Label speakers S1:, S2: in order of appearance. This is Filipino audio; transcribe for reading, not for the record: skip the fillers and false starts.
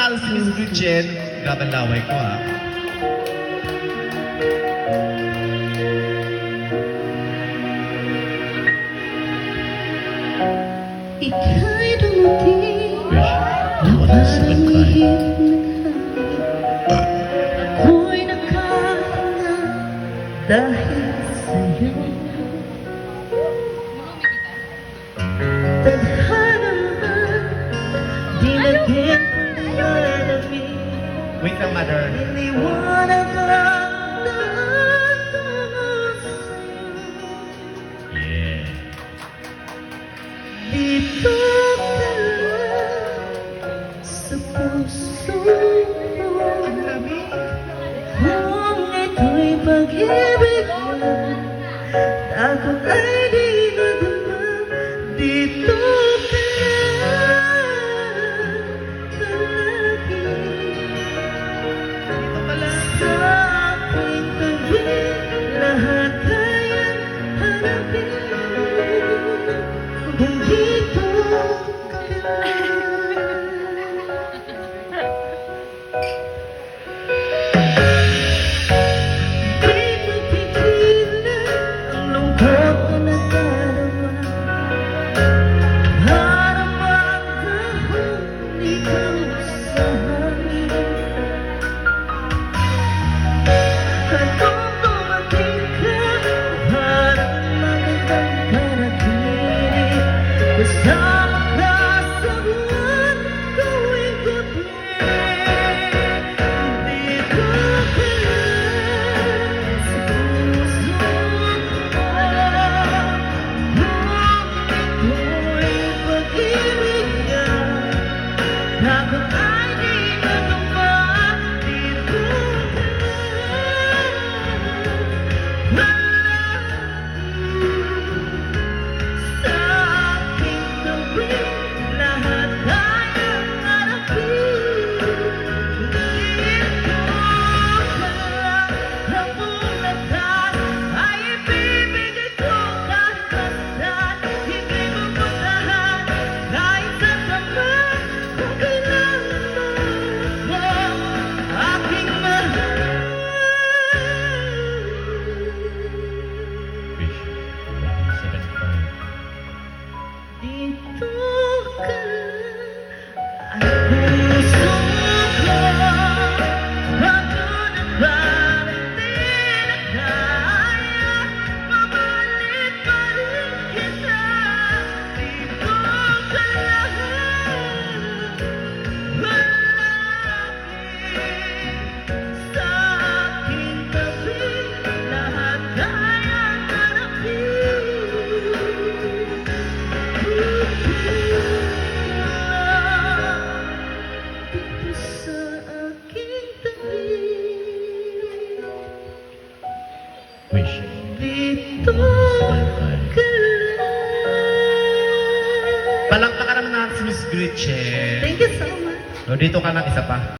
S1: nanalo si Miss Gretchen. Grabe ang laway ko, ha?
S2: Ika'y dumating na
S1: Wish,
S2: parang ihip ng hangin. Ako'y nakahinga dahil sa'yo. Tadhana man, di naging panalamin.
S1: Wait lang, mother.
S2: Iniwanag ang nakatungo sa'yo.
S1: Yeah.
S2: Dito ka lang sa puso ko. Kung ito'y pag-ibig mo, ako ay di nadama. Dito ka lang palagi. Sa aking tabi, lahat kayang harapin. Kung dito ka di mapigilan ang lungkot na nadarama. Para magdahon ikaw sa hangin. Kung dumating ka, parang magandang panaginip. Kasama ka sa buwan tuwing gabi. Dito ka lang sa puso ko. Kung ito'y pag-ibig niya, ako ay di naduma. Dito ka lang sa aking tabi, lahat kayang harapin. Dito ka lang sa bulatan, ay ibibigay ko kahit masdan. Hindi mo puntahan kahit sa sama, kung kailangan mo aking mahal.
S1: Wish, 175.
S2: Dito ka ang puso ko. Bago nagbalik na kaya, mabalik pa rin kita. Dito ka lang palagi. Sa aking tabi, lahat kayang harapin. Dito sa aking tabi,
S1: Wish,
S2: dito
S1: 175.
S2: ka lang.
S1: Palakpakan naman natin si Miss Gretchen.
S2: Thank you so much.
S1: No, dito ka lang isa pa.